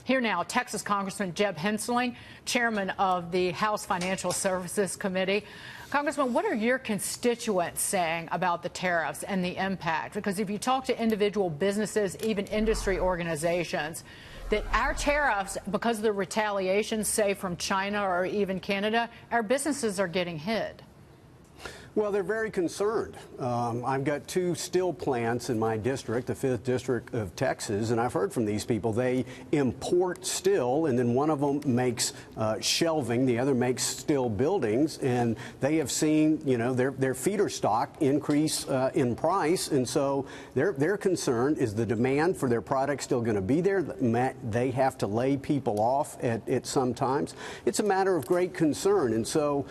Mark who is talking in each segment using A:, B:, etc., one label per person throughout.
A: Here now, Texas Congressman Jeb Hensarling, chairman of the House Financial Services Committee. Congressman, what are your constituents saying about the tariffs and the impact? Because if you talk to individual businesses, even industry organizations, that our tariffs, because of the retaliation, say, from China or even Canada, our businesses are getting hit.
B: Well, they're very concerned. I've got two steel plants in my district, the 5th District of Texas, and I've heard from these people. They import steel, and then one of them makes shelving, the other makes steel buildings, and they have seen, you know, their feeder stock increase in price, and so they're concerned. Is the demand for their product still going to be there? They have to lay people off at some times. It's a matter of great concern, and so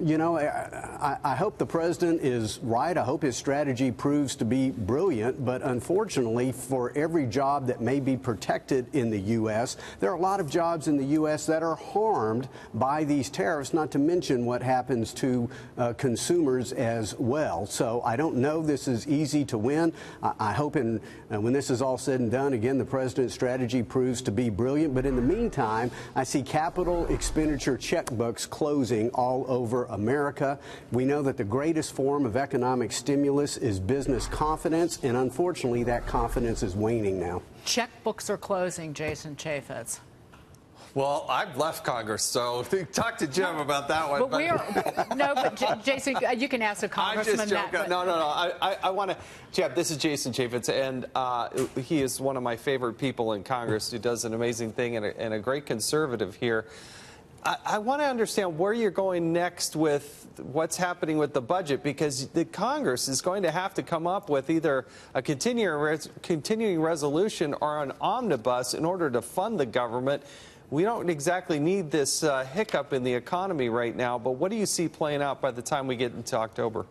B: you know, I hope the president is right. I hope his strategy proves to be brilliant. But unfortunately, for every job that may be protected in the U.S., there are a lot of jobs in the U.S. that are harmed by these tariffs, not to mention what happens to consumers as well. So I don't know this is easy to win. I hope when this is all said and done, again, the president's strategy proves to be brilliant. But in the meantime, I see capital expenditure checkbooks closing all over America. We know that the greatest form of economic stimulus is business confidence, and unfortunately that confidence is waning now.
A: Checkbooks are closing, Jason Chaffetz.
C: Well, I've left Congress, so talk to Jim about that one.
A: But Jason, you can ask a congressman
C: I'm just joking. No. I want to, Jeb, this is Jason Chaffetz, and he is one of my favorite people in Congress who does an amazing thing and a great conservative here. I want to understand where you're going next with what's happening with the budget, because the Congress is going to have to come up with either a continuing resolution or an omnibus in order to fund the government. We don't exactly need this hiccup in the economy right now, but what do you see playing out by the time we get into October?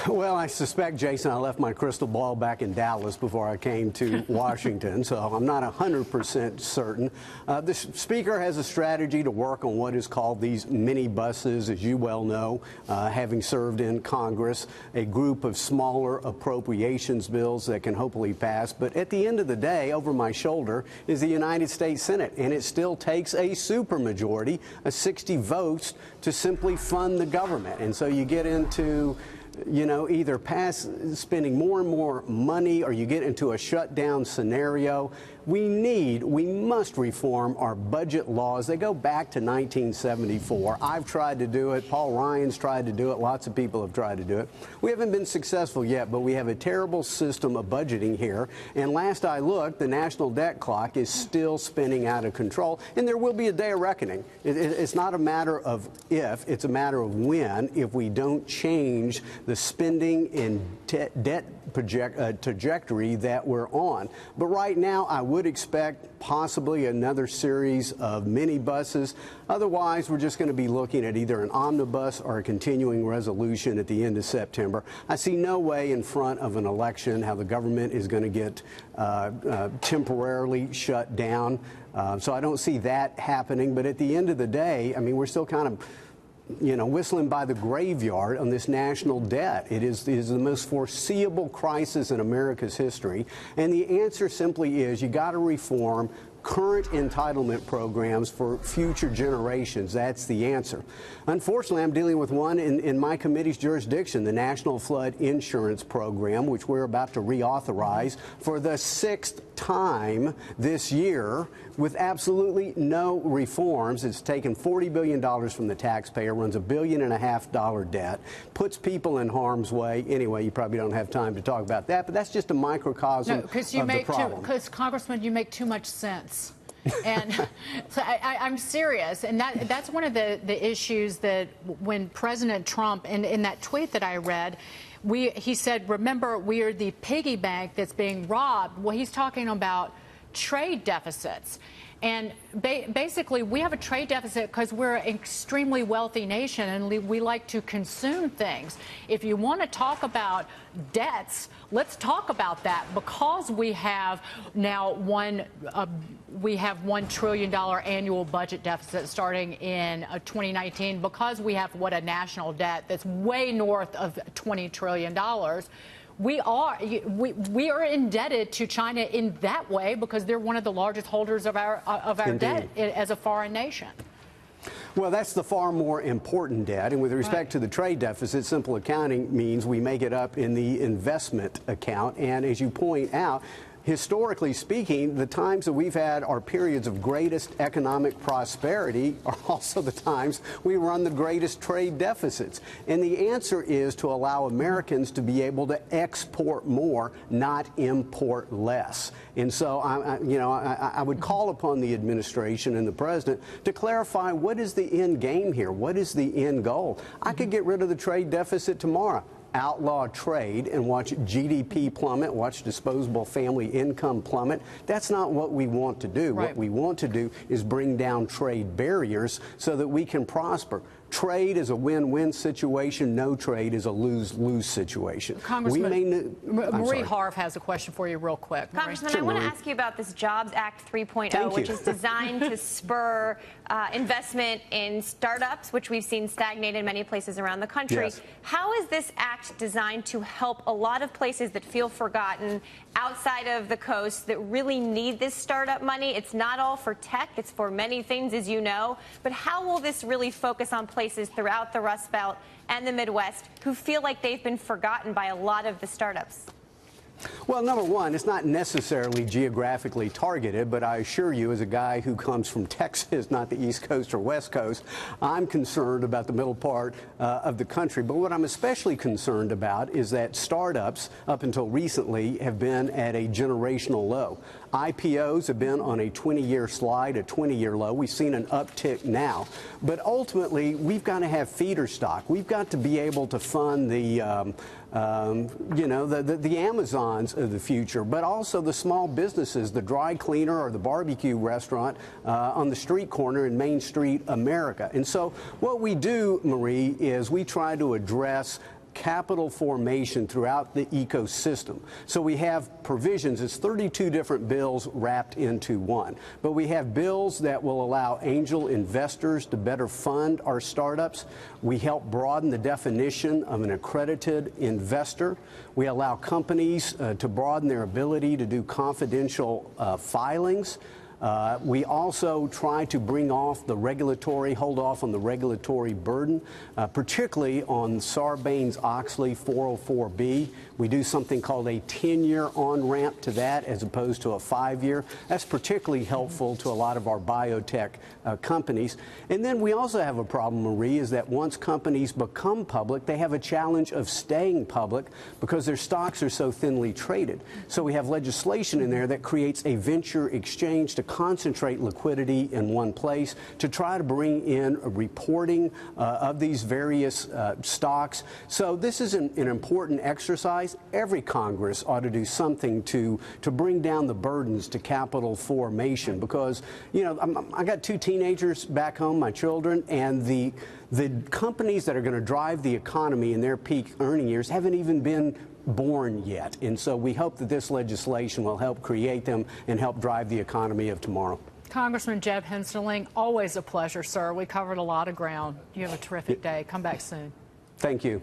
B: Well, I suspect, Jason, I left my crystal ball back in Dallas before I came to Washington, so I'm not 100% certain. The Speaker has a strategy to work on what is called these mini buses, as you well know, having served in Congress, a group of smaller appropriations bills that can hopefully pass. But at the end of the day, over my shoulder is the United States Senate, and it still takes a supermajority, 60 votes, to simply fund the government. And so you get into, you know, either spending more and more money, or you get into a shutdown scenario. We must reform our budget laws. They go back to 1974. I've tried to do it. Paul Ryan's tried to do it. Lots of people have tried to do it. We haven't been successful yet, but we have a terrible system of budgeting here. And last I looked, the national debt clock is still spinning out of control, and there will be a day of reckoning. It's not a matter of if, it's a matter of when, if we don't change the spending and debt trajectory that we're on. But right now, I would expect possibly another series of mini buses. Otherwise, we're just going to be looking at either an omnibus or a continuing resolution at the end of September. I see no way in front of an election how the government is going to get temporarily shut down. So I don't see that happening. But at the end of the day, I mean, we're still kind of, you know, whistling by the graveyard on this national debt. It is the most foreseeable crisis in America's history. And the answer simply is you got to reform current entitlement programs for future generations. That's the answer. Unfortunately, I'm dealing with one in my committee's jurisdiction, the National Flood Insurance Program, which we're about to reauthorize for the 6th time this year with absolutely no reforms. It's taken $40 billion from the taxpayer, runs $1.5 billion debt, puts people in harm's way. Anyway, you probably don't have time to talk about that, but that's just a microcosm of the problem.
A: Because, Congressman, you make too much sense. And so I'm serious, and that's one of the issues that when President Trump, in that tweet that I read, he said, remember, we are the piggy bank that's being robbed. Well, he's talking about trade deficits. And basically, we have a trade deficit because we're an extremely wealthy nation and we like to consume things. If you want to talk about debts, let's talk about that, because we have now $1 trillion annual budget deficit starting in 2019, because we have a national debt that's way north of $20 trillion. we are indebted to China in that way because they're one of the largest holders of our debt as a foreign nation.
B: Well, that's the far more important debt. And with respect to the trade deficit, simple accounting means we make it up in the investment account. And as you point out, historically speaking, the times that we've had our periods of greatest economic prosperity are also the times we run the greatest trade deficits. And the answer is to allow Americans to be able to export more, not import less. And so, I would call upon the administration and the president to clarify what is the end game here? What is the end goal? I could get rid of the trade deficit tomorrow. Outlaw trade and watch GDP plummet, watch disposable family income plummet. That's not what we want to do.
A: Right.
B: What we want to do is bring down trade barriers so that we can prosper. Trade is a win-win situation. No trade is a lose-lose situation.
A: Congressman, Marie Harf has a question for you real quick.
D: Congressman, I want to ask you about this Jobs Act 3.0, which is designed to spur investment in startups, which we've seen stagnate in many places around the country.
B: Yes.
D: How is this act designed to help a lot of places that feel forgotten outside of the coast that really need this startup money? It's not all for tech. It's for many things, as you know. But how will this really focus on places throughout the Rust Belt and the Midwest who feel like they've been forgotten by a lot of the startups?
B: Well, number one, it's not necessarily geographically targeted, but I assure you, as a guy who comes from Texas, not the East Coast or West Coast, I'm concerned about the middle part of the country. But what I'm especially concerned about is that startups, up until recently, have been at a generational low. IPOs have been on a 20-year slide, a 20-year low. We've seen an uptick now. But ultimately, we've got to have feeder stock. We've got to be able to fund the Amazons of the future, but also the small businesses, the dry cleaner or the barbecue restaurant on the street corner in Main Street, America. And so what we do, Marie, is we try to address capital formation throughout the ecosystem. So we have provisions. It's 32 different bills wrapped into one. But we have bills that will allow angel investors to better fund our startups. We help broaden the definition of an accredited investor. We allow companies to broaden their ability to do confidential filings. We also try to hold off on the regulatory burden, particularly on Sarbanes-Oxley 404B. We do something called a 10-year on-ramp to that as opposed to a 5-year. That's particularly helpful to a lot of our biotech companies. And then we also have a problem, Marie, is that once companies become public, they have a challenge of staying public because their stocks are so thinly traded. So we have legislation in there that creates a venture exchange to concentrate liquidity in one place, to try to bring in a reporting of these various stocks. So this is an important exercise. Every Congress ought to do something to bring down the burdens to capital formation because, I got 2 teenagers back home, my children, and the companies that are going to drive the economy in their peak earning years haven't even been born yet. And so we hope that this legislation will help create them and help drive the economy of tomorrow.
A: Congressman Jeb Hensarling, always a pleasure, sir. We covered a lot of ground. You have a terrific day. Come back soon.
B: Thank you.